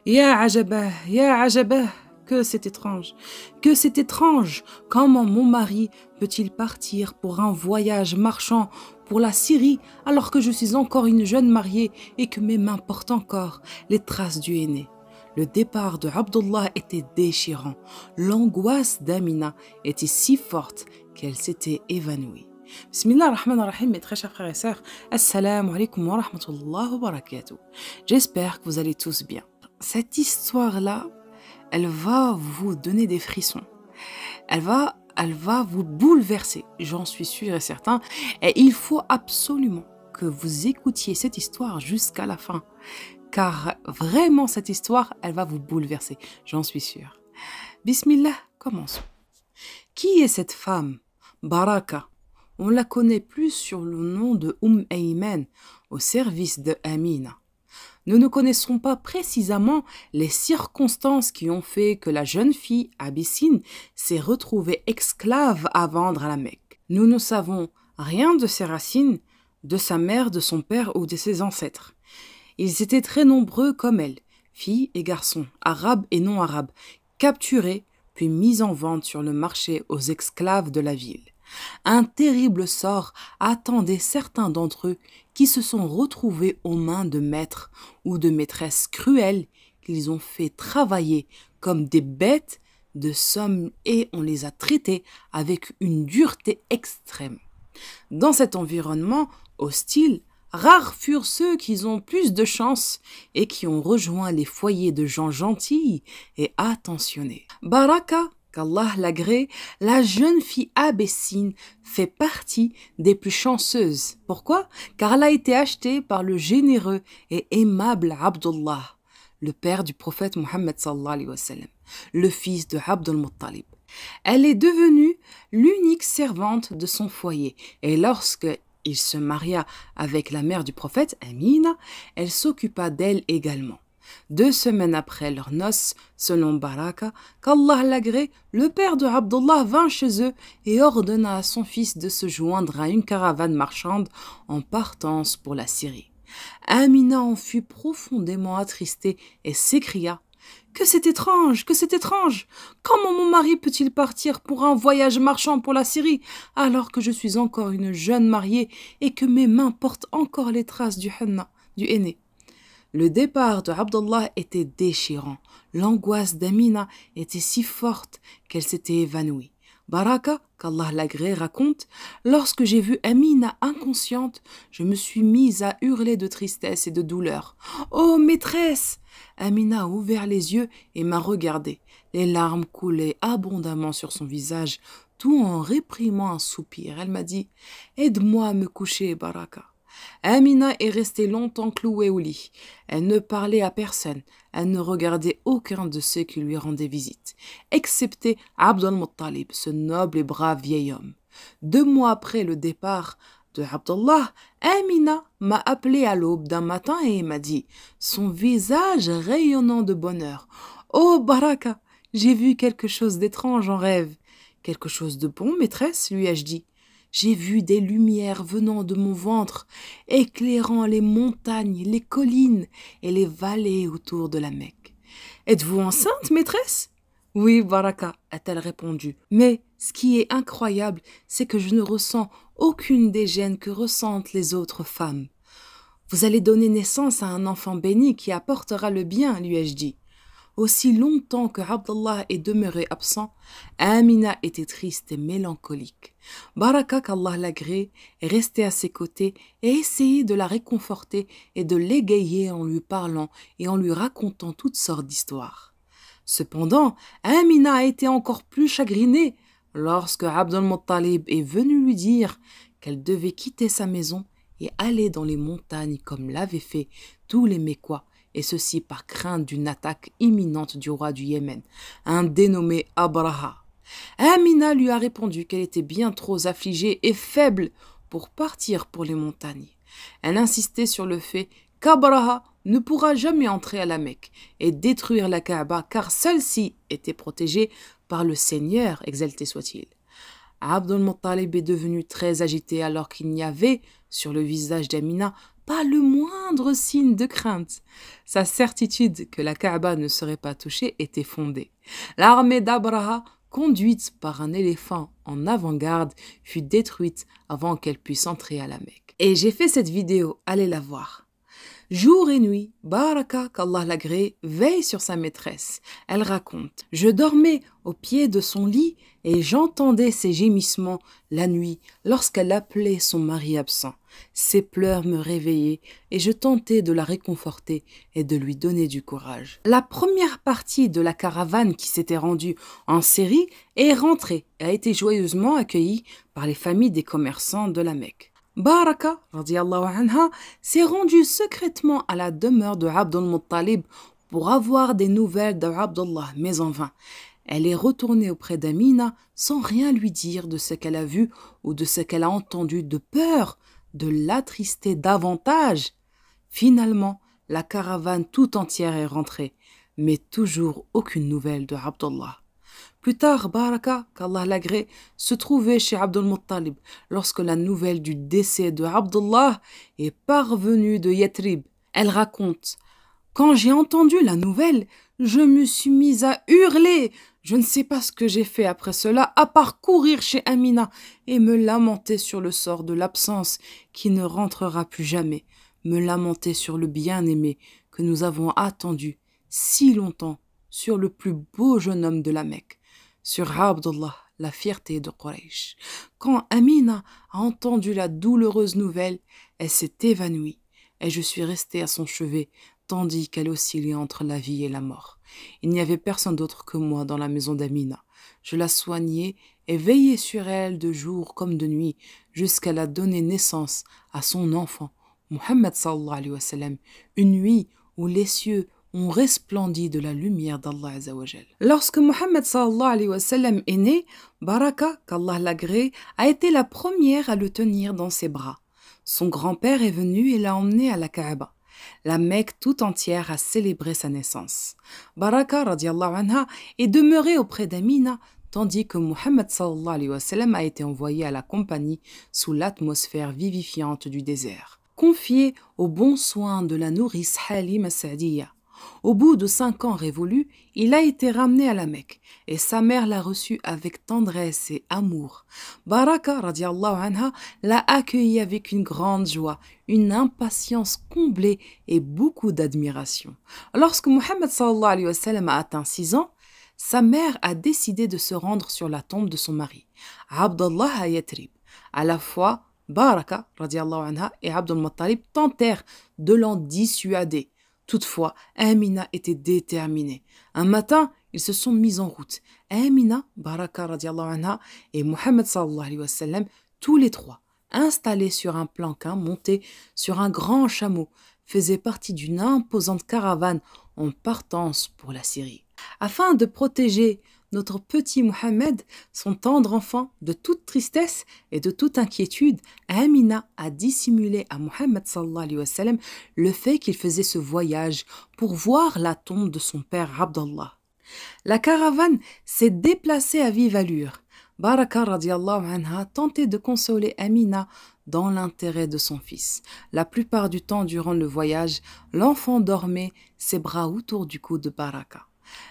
Ya ajabah, que c'est étrange, comment mon mari peut-il partir pour un voyage marchand pour la Syrie alors que je suis encore une jeune mariée et que mes mains portent encore les traces du henné. Le départ de Abdullah était déchirant, l'angoisse d'Amina était si forte qu'elle s'était évanouie. Bismillah ar-Rahman ar-Rahim, mes très chers frères et sœurs, assalamu alaikum wa rahmatullah wa barakatuh. J'espère que vous allez tous bien. Cette histoire-là, elle va vous donner des frissons. Elle va vous bouleverser, j'en suis sûr et certain. Et il faut absolument que vous écoutiez cette histoire jusqu'à la fin. Car vraiment, cette histoire, elle va vous bouleverser, j'en suis sûr. Bismillah, commençons. Qui est cette femme, Baraka? On la connaît plus sur le nom de Ayman, au service de Amina. Nous ne connaissons pas précisément les circonstances qui ont fait que la jeune fille abyssine s'est retrouvée esclave à vendre à la Mecque. Nous ne savons rien de ses racines, de sa mère, de son père ou de ses ancêtres. Ils étaient très nombreux comme elle, filles et garçons, arabes et non arabes, capturés puis mis en vente sur le marché aux esclaves de la ville. Un terrible sort attendait certains d'entre eux qui se sont retrouvés aux mains de maîtres ou de maîtresses cruelles qu'ils ont fait travailler comme des bêtes de somme et on les a traités avec une dureté extrême. Dans cet environnement hostile, rares furent ceux qui ont plus de chance et qui ont rejoint les foyers de gens gentils et attentionnés. Baraka, qu'Allah l'agrée, la jeune fille abyssine fait partie des plus chanceuses. Pourquoi? Car elle a été achetée par le généreux et aimable Abdullah, le père du prophète Mohammed sallallahu alayhi wa sallam, le fils de Abdul Muttalib. Elle est devenue l'unique servante de son foyer et lorsque il se maria avec la mère du prophète, Amina, elle s'occupa d'elle également. 2 semaines après leurs noces, selon Baraka, qu'Allah l'agrée, le père de Abdullah vint chez eux et ordonna à son fils de se joindre à une caravane marchande en partance pour la Syrie. Amina en fut profondément attristée et s'écria « Que c'est étrange, que c'est étrange! Comment mon mari peut-il partir pour un voyage marchand pour la Syrie alors que je suis encore une jeune mariée et que mes mains portent encore les traces du henné ?» Le départ de Abdullah était déchirant. L'angoisse d'Amina était si forte qu'elle s'était évanouie. Baraka, qu'Allah l'agrée, raconte « Lorsque j'ai vu Amina inconsciente, je me suis mise à hurler de tristesse et de douleur. « Oh, maîtresse !» Amina a ouvert les yeux et m'a regardée. Les larmes coulaient abondamment sur son visage, tout en réprimant un soupir. Elle m'a dit « Aide-moi à me coucher, Baraka. » Amina est restée longtemps clouée au lit. Elle ne parlait à personne. Elle ne regardait aucun de ceux qui lui rendaient visite, excepté Abdul Muttalib, ce noble et brave vieil homme. 2 mois après le départ de Abdullah, Amina m'a appelé à l'aube d'un matin et m'a dit, son visage rayonnant de bonheur, « Oh Baraka, j'ai vu quelque chose d'étrange en rêve. »« Quelque chose de bon, maîtresse ?» lui ai-je dit. J'ai vu des lumières venant de mon ventre, éclairant les montagnes, les collines et les vallées autour de la Mecque. « Êtes-vous enceinte, maîtresse ?»« Oui, Baraka, a-t-elle répondu. Mais ce qui est incroyable, c'est que je ne ressens aucune des gênes que ressentent les autres femmes. Vous allez donner naissance à un enfant béni qui apportera le bien, lui ai-je dit. Aussi longtemps que Abdullah est demeuré absent, Amina était triste et mélancolique. Baraka, qu'Allah l'agrée, est resté à ses côtés et essayait de la réconforter et de l'égayer en lui parlant et en lui racontant toutes sortes d'histoires. Cependant, Amina a été encore plus chagrinée lorsque Abdul Muttalib est venu lui dire qu'elle devait quitter sa maison et aller dans les montagnes comme l'avaient fait tous les Mécois, et ceci par crainte d'une attaque imminente du roi du Yémen, un dénommé Abraha. Amina lui a répondu qu'elle était bien trop affligée et faible pour partir pour les montagnes. Elle insistait sur le fait qu'Abraha ne pourra jamais entrer à la Mecque et détruire la Kaaba car celle-ci était protégée par le Seigneur, exalté soit-il. Abdul Muttalib est devenu très agité alors qu'il n'y avait, sur le visage d'Amina, pas le moindre signe de crainte. Sa certitude que la Kaaba ne serait pas touchée était fondée. L'armée d'Abraha, conduite par un éléphant en avant-garde, fut détruite avant qu'elle puisse entrer à la Mecque. Et j'ai fait cette vidéo, allez la voir. Jour et nuit, Baraka, qu'Allah l'agrée, veille sur sa maîtresse. Elle raconte: « Je dormais au pied de son lit et j'entendais ses gémissements la nuit lorsqu'elle appelait son mari absent. Ses pleurs me réveillaient et je tentais de la réconforter et de lui donner du courage. » La première partie de la caravane qui s'était rendue en Syrie est rentrée et a été joyeusement accueillie par les familles des commerçants de la Mecque. Baraka, radiallahu anha, s'est rendue secrètement à la demeure de Abdul Muttalib pour avoir des nouvelles de Abdullah, mais en vain. Elle est retournée auprès d'Amina sans rien lui dire de ce qu'elle a vu ou de ce qu'elle a entendu, de peur de l'attrister davantage. Finalement, la caravane tout entière est rentrée, mais toujours aucune nouvelle de Abdullah. Plus tard, Baraka, qu'Allah l'agrée, se trouvait chez Abdul Muttalib lorsque la nouvelle du décès de Abdullah est parvenue de Yatrib. Elle raconte: « Quand j'ai entendu la nouvelle, je me suis mise à hurler. Je ne sais pas ce que j'ai fait après cela, à part courir chez Amina et me lamenter sur le sort de l'absence qui ne rentrera plus jamais, me lamenter sur le bien-aimé que nous avons attendu si longtemps, sur le plus beau jeune homme de la Mecque, sur Abdullah, la fierté de Quraysh. Quand Amina a entendu la douloureuse nouvelle, elle s'est évanouie et je suis restée à son chevet tandis qu'elle oscillait entre la vie et la mort. Il n'y avait personne d'autre que moi dans la maison d'Amina. Je la soignais et veillais sur elle de jour comme de nuit jusqu'à la donner naissance à son enfant, Muhammad sallallahu alayhi wa sallam, une nuit où les cieux ont resplendi de la lumière d'Allah Azzawajal. Lorsque Muhammad sallallahu alayhi wa sallam est né, Baraka, qu'Allah l'agrée, a été la première à le tenir dans ses bras. Son grand-père est venu et l'a emmené à la Kaaba. La Mecque tout entière a célébré sa naissance. Baraka radiallahu anha est demeurée auprès d'Amina, tandis que Muhammad sallallahu alayhi wa sallam a été envoyé à la compagnie sous l'atmosphère vivifiante du désert. Confié aux bons soins de la nourrice Halima Sa'diya. Au bout de 5 ans révolus, il a été ramené à la Mecque et sa mère l'a reçu avec tendresse et amour. Baraka radiallahu anha l'a accueilli avec une grande joie, une impatience comblée et beaucoup d'admiration. Lorsque Muhammad sallallahu alayhi wa sallam a atteint 6 ans, sa mère a décidé de se rendre sur la tombe de son mari, Abdullah à Yatrib. À la fois, Baraka radiallahu anha et Abdul Muttalib tentèrent de l'en dissuader. Toutefois, Amina était déterminée. Un matin, ils se sont mis en route. Amina, Baraka radiallahu anha et Muhammad sallallahu alayhi wa sallam, tous les trois, installés sur un planquin monté sur un grand chameau, faisaient partie d'une imposante caravane en partance pour la Syrie. Afin de protéger notre petit Mohammed, son tendre enfant, de toute tristesse et de toute inquiétude, Amina a dissimulé à Mohammed sallallahu alayhi wa sallam le fait qu'il faisait ce voyage pour voir la tombe de son père Abdallah. La caravane s'est déplacée à vive allure. Baraka radiallahu anha tentait de consoler Amina dans l'intérêt de son fils. La plupart du temps durant le voyage, l'enfant dormait, ses bras autour du cou de Baraka.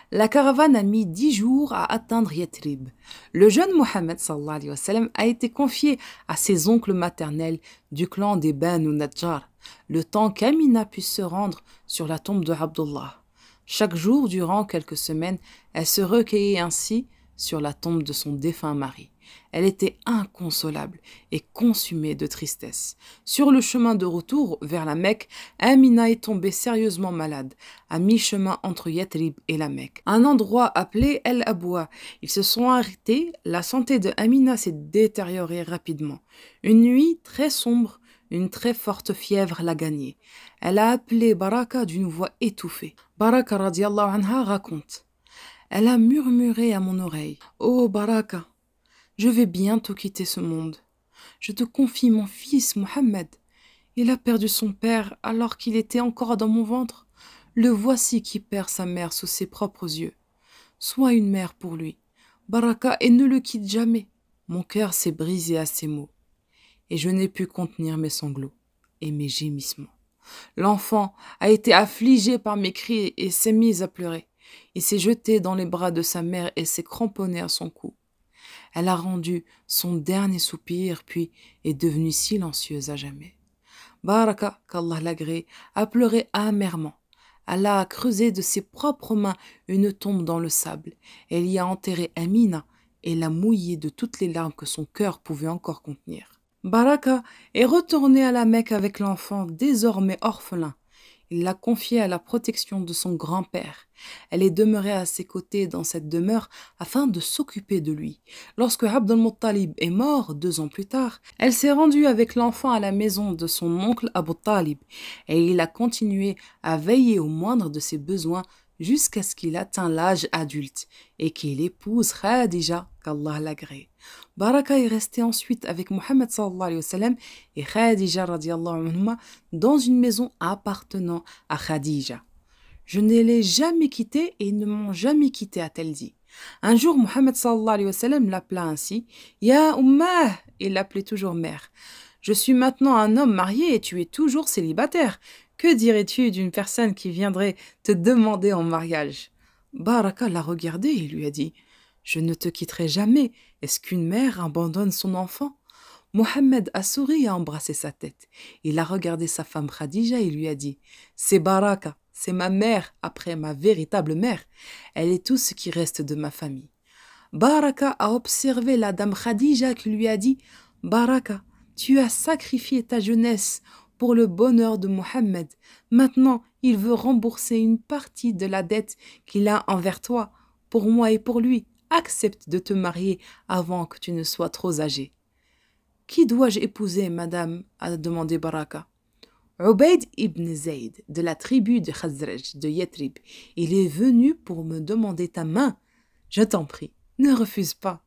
La caravane a mis 10 jours à atteindre Yatrib. Le jeune Mohammed sallallahu alayhi wa sallam a été confié à ses oncles maternels du clan des Banu Najjar, le temps qu'Amina puisse se rendre sur la tombe de Abdullah. Chaque jour, durant quelques semaines, elle se recueillait ainsi sur la tombe de son défunt mari. Elle était inconsolable et consumée de tristesse. Sur le chemin de retour vers la Mecque, Amina est tombée sérieusement malade, à mi-chemin entre Yatrib et la Mecque, un endroit appelé El Abwa. Ils se sont arrêtés, la santé de Amina s'est détériorée rapidement. Une nuit très sombre, une très forte fièvre l'a gagnée. Elle a appelé Baraka d'une voix étouffée. Baraka radiallahu anha raconte: « Elle a murmuré à mon oreille: « Oh Baraka, je vais bientôt quitter ce monde. Je te confie mon fils Mohammed. Il a perdu son père alors qu'il était encore dans mon ventre. Le voici qui perd sa mère sous ses propres yeux. Sois une mère pour lui, Baraka, et ne le quitte jamais. » Mon cœur s'est brisé à ces mots, et je n'ai pu contenir mes sanglots et mes gémissements. L'enfant a été affligé par mes cris et s'est mis à pleurer. Il s'est jeté dans les bras de sa mère et s'est cramponné à son cou. Elle a rendu son dernier soupir, puis est devenue silencieuse à jamais. Baraka, qu'Allah l'agrée, a pleuré amèrement. Allah a creusé de ses propres mains une tombe dans le sable. Elle y a enterré Amina et l'a mouillée de toutes les larmes que son cœur pouvait encore contenir. Baraka est retourné à la Mecque avec l'enfant désormais orphelin. Il l'a confiée à la protection de son grand-père. Elle est demeurée à ses côtés dans cette demeure afin de s'occuper de lui. Lorsque Abd al-Muttalib est mort 2 ans plus tard, elle s'est rendue avec l'enfant à la maison de son oncle Abu Talib et il a continué à veiller au moindre de ses besoins jusqu'à ce qu'il atteigne l'âge adulte et qu'il épouse Khadija, qu'Allah l'agrée. Baraka est resté ensuite avec Mohammed sallallahu alayhi wa sallam et Khadija radiallahu anhuma dans une maison appartenant à Khadija. Je ne l'ai jamais quitté et ils ne m'ont jamais quitté, a-t-elle dit. Un jour, Mohammed sallallahu alayhi wa sallam l'appela ainsi. Ya Ummah, il l'appelait toujours mère. Je suis maintenant un homme marié et tu es toujours célibataire. Que dirais-tu d'une personne qui viendrait te demander en mariage? Baraka l'a regardé et lui a dit: Je ne te quitterai jamais. Est-ce qu'une mère abandonne son enfant? Mohammed a souri et a embrassé sa tête. Il a regardé sa femme Khadija et lui a dit: C'est Baraka, c'est ma mère après ma véritable mère. Elle est tout ce qui reste de ma famille. Baraka a observé la dame Khadija qui lui a dit: Baraka, tu as sacrifié ta jeunesse pour le bonheur de Mohammed. Maintenant, il veut rembourser une partie de la dette qu'il a envers toi, pour moi et pour lui. Accepte de te marier avant que tu ne sois trop âgée. Qui dois-je épouser, madame? A demandé Baraka. Ubayd ibn Zayd, de la tribu de Khazraj, de Yatrib. Il est venu pour me demander ta main. Je t'en prie, ne refuse pas.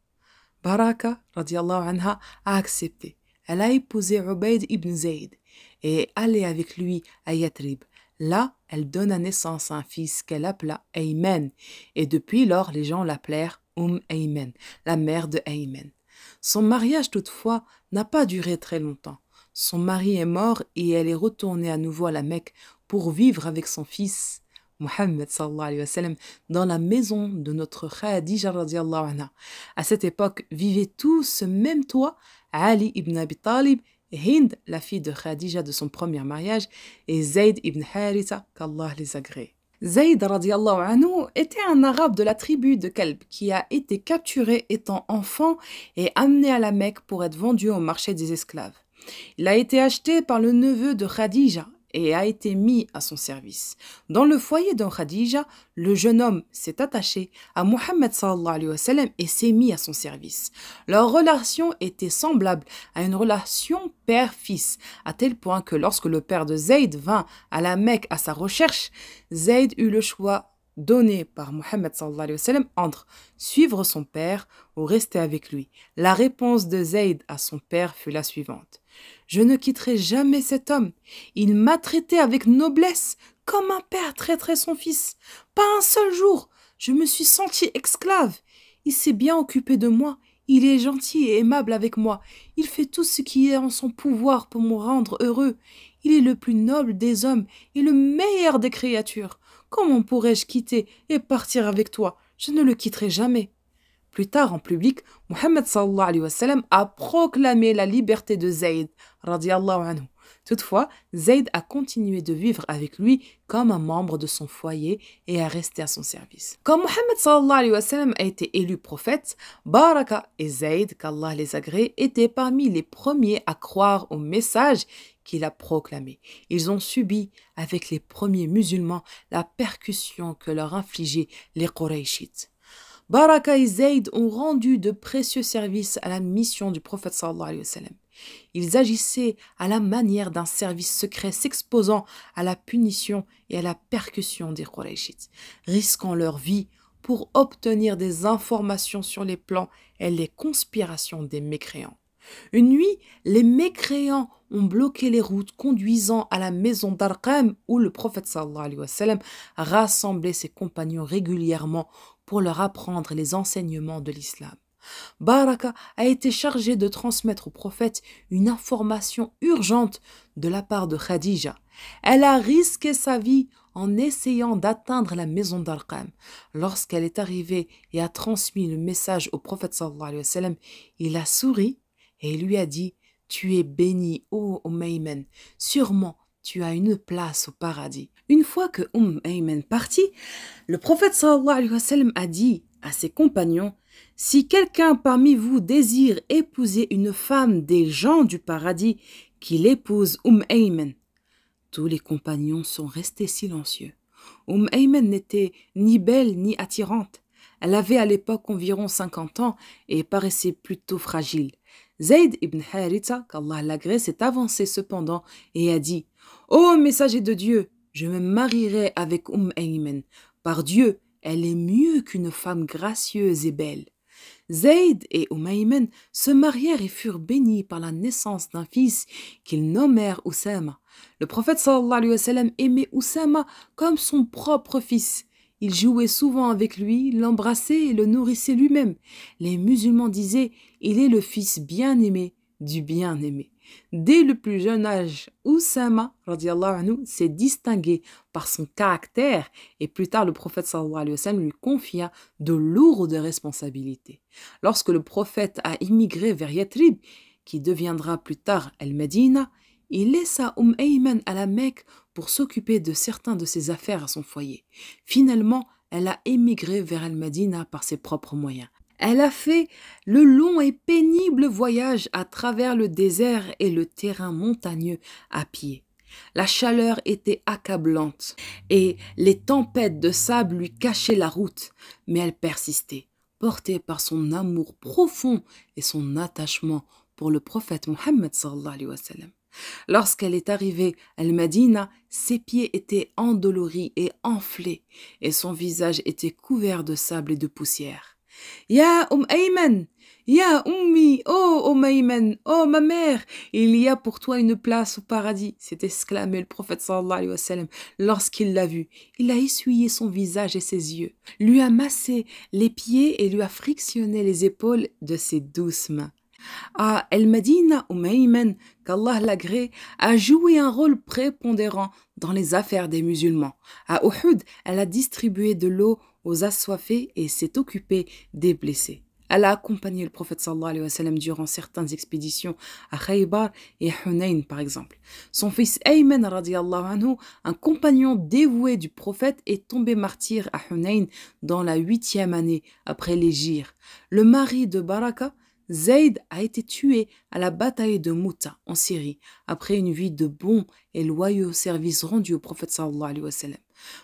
Baraka, radiallahu anha, a accepté. Elle a épousé Ubayd ibn Zayd et est allée avec lui à Yatrib. Là, elle donna naissance à un fils qu'elle appela Ayman, et depuis lors, les gens l'appelèrent Ayman, la mère de Ayman. Son mariage, toutefois, n'a pas duré très longtemps. Son mari est mort et elle est retournée à nouveau à la Mecque pour vivre avec son fils, Mohammed sallallahu alayhi wa sallam, dans la maison de notre Khadija radiallahu anha. À cette époque, vivaient tous ce même toit Ali ibn Abi Talib, Hind, la fille de Khadija de son premier mariage, et Zayd ibn Haritha, qu'Allah les agrée. Zayd radiallahu anhu était un arabe de la tribu de Kalb qui a été capturé étant enfant et amené à la Mecque pour être vendu au marché des esclaves. Il a été acheté par le neveu de Khadija et a été mis à son service. Dans le foyer de Khadija, le jeune homme s'est attaché à Mohammed sallallahu alayhi wa sallam et s'est mis à son service. Leur relation était semblable à une relation père-fils, à tel point que lorsque le père de Zayd vint à la Mecque à sa recherche, Zayd eut le choix donné par Mohammed sallallahu alayhi wa sallam entre suivre son père ou rester avec lui. La réponse de Zayd à son père fut la suivante: Je ne quitterai jamais cet homme. Il m'a traité avec noblesse, comme un père traiterait son fils. Pas un seul jour, je me suis senti esclave. Il s'est bien occupé de moi. Il est gentil et aimable avec moi. Il fait tout ce qui est en son pouvoir pour me rendre heureux. Il est le plus noble des hommes et le meilleur des créatures. Comment pourrais-je quitter et partir avec toi? Je ne le quitterai jamais. Plus tard, en public, Mohammed sallallahu alayhi wa sallam a proclamé la liberté de Zayd, radiallahu anhu. Toutefois, Zayd a continué de vivre avec lui comme un membre de son foyer et a resté à son service. Quand Mohammed sallallahu alayhi wa sallam a été élu prophète, Baraka et Zayd, qu'Allah les agrée, étaient parmi les premiers à croire au message qu'il a proclamé. Ils ont subi, avec les premiers musulmans, la persécution que leur infligeaient les Qurayshites. Baraka et Zayd ont rendu de précieux services à la mission du prophète sallallahu alayhi wa sallam. Ils agissaient à la manière d'un service secret s'exposant à la punition et à la persécution des Qurayshites, risquant leur vie pour obtenir des informations sur les plans et les conspirations des mécréants. Une nuit, les mécréants ont bloqué les routes conduisant à la maison d'Arqam où le prophète sallallahu alayhi wa sallam rassemblait ses compagnons régulièrement pour leur apprendre les enseignements de l'islam. Baraka a été chargé de transmettre au prophète une information urgente de la part de Khadija, Elle a risqué sa vie en essayant d'atteindre la maison d'Arqam. Lorsqu'elle est arrivée et a transmis le message au prophète sallallahu alayhi wa sallam, il a souri et lui a dit « Tu es béni, ô Ayman, sûrement tu as une place au paradis. » Une fois que Ayman partit, le prophète sallallahu alayhi wa sallam a dit à ses compagnons « Si quelqu'un parmi vous désire épouser une femme des gens du paradis, qu'il épouse Ayman. » Tous les compagnons sont restés silencieux. Ayman n'était ni belle ni attirante. Elle avait à l'époque environ 50 ans et paraissait plutôt fragile. Zayd ibn Haritha, qu'Allah l'agrée, s'est avancé cependant et a dit « Ô messager de Dieu, je me marierai avec Ayman. Par Dieu, elle est mieux qu'une femme gracieuse et belle. » Zayd et Ayman se marièrent et furent bénis par la naissance d'un fils qu'ils nommèrent Oussama. Le prophète sallallahu alayhi wa sallam aimait Oussama comme son propre fils. Il jouait souvent avec lui, l'embrassait et le nourrissait lui-même. Les musulmans disaient « Il est le fils bien-aimé du bien-aimé ». Dès le plus jeune âge, Oussama s'est distingué par son caractère et plus tard le prophète sallallahu alayhi wa sallam lui confia de lourdes responsabilités. Lorsque le prophète a immigré vers Yathrib, qui deviendra plus tard El-Medina, il laissa Ayman à la Mecque pour s'occuper de certains de ses affaires à son foyer. Finalement, elle a émigré vers El-Medina par ses propres moyens. Elle a fait le long et pénible voyage à travers le désert et le terrain montagneux à pied. La chaleur était accablante et les tempêtes de sable lui cachaient la route, mais elle persistait, portée par son amour profond et son attachement pour le prophète Mohammed sallallahu alayhi wa sallam. Lorsqu'elle est arrivée à Al-Madina, ses pieds étaient endoloris et enflés et son visage était couvert de sable et de poussière. « Ya Ayman, ya Ummi, oh Ayman, oh ma mère, il y a pour toi une place au paradis » s'est exclamé le prophète sallallahu alayhi wa sallam lorsqu'il l'a vue. Il a essuyé son visage et ses yeux, lui a massé les pieds et lui a frictionné les épaules de ses douces mains. À El-Medina, Ayman, qu'Allah l'agrée, a joué un rôle prépondérant dans les affaires des musulmans. À Uhud, elle a distribué de l'eau aux assoiffés et s'est occupée des blessés. Elle a accompagné le prophète sallallahu alayhi wa sallam durant certaines expéditions à Khaybar et Hunayn par exemple. Son fils Ayman radiallahu anhu, un compagnon dévoué du prophète, est tombé martyr à Hunayn dans la 8e année après l'hégire. Le mari de Baraka, Zayd, a été tué à la bataille de Mouta en Syrie après une vie de bons et loyaux services rendus au prophète sallallahu alayhi wa sallam.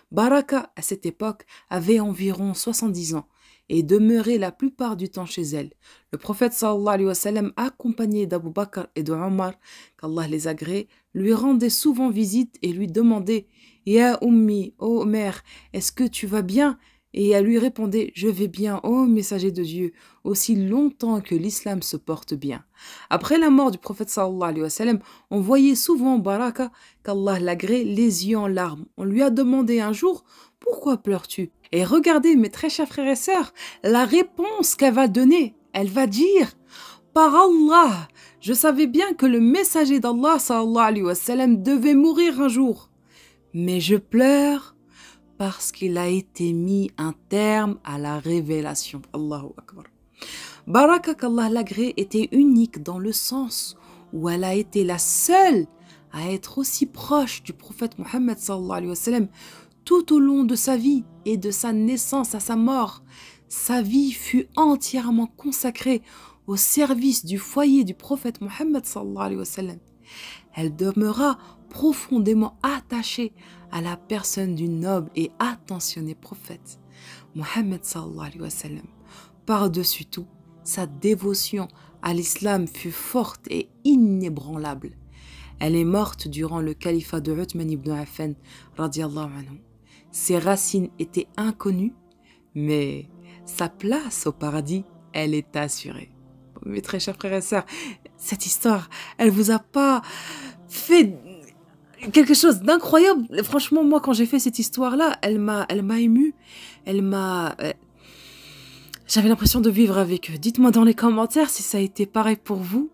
Baraka, à cette époque, avait environ 70 ans et demeurait la plupart du temps chez elle. Le prophète sallallahu alayhi wa sallam, accompagné d'Abu Bakr et de Omar, qu'Allah les agrée, lui rendait souvent visite et lui demandait « Ya Ummi, ô mère, est-ce que tu vas bien ?» Et elle lui répondait « Je vais bien, ô messager de Dieu, aussi longtemps que l'islam se porte bien. » Après la mort du prophète sallallahu alayhi wa sallam, on voyait souvent Baraka, qu'Allah l'agrée, les yeux en larmes. On lui a demandé un jour « Pourquoi pleures-tu » Et regardez, mes très chers frères et sœurs, la réponse qu'elle va donner. Elle va dire « Par Allah, je savais bien que le messager d'Allah sallallahu alayhi wa sallam devait mourir un jour. Mais je pleure parce qu'il a été mis un terme à la révélation. » Allahu Akbar. Baraka, qu'Allah l'agrée, était unique dans le sens où elle a été la seule à être aussi proche du prophète Mohammed sallallahu alayhi wa sallam tout au long de sa vie et de sa naissance à sa mort. Sa vie fut entièrement consacrée au service du foyer du prophète Mohammed sallallahu alayhi wa sallam. Elle demeura profondément attachée à la personne du noble et attentionné prophète Mohammed sallallahu alayhi wa sallam. Par-dessus tout, sa dévotion à l'islam fut forte et inébranlable. Elle est morte durant le califat de Uthman ibn Affan radiallahu anhu. Ses racines étaient inconnues, mais sa place au paradis, elle est assurée. Mes très chers frères et sœurs, cette histoire, elle vous a pas fait quelque chose d'incroyable? Franchement, moi, quand j'ai fait cette histoire-là, elle m'a émue. J'avais l'impression de vivre avec eux. Dites-moi dans les commentaires si ça a été pareil pour vous.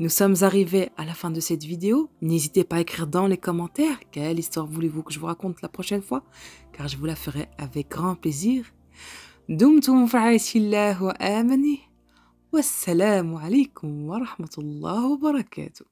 Nous sommes arrivés à la fin de cette vidéo. N'hésitez pas à écrire dans les commentaires quelle histoire voulez-vous que je vous raconte la prochaine fois, car je vous la ferai avec grand plaisir. دمتم في رعاية الله وآمنه والسلام عليكم ورحمة الله وبركاته.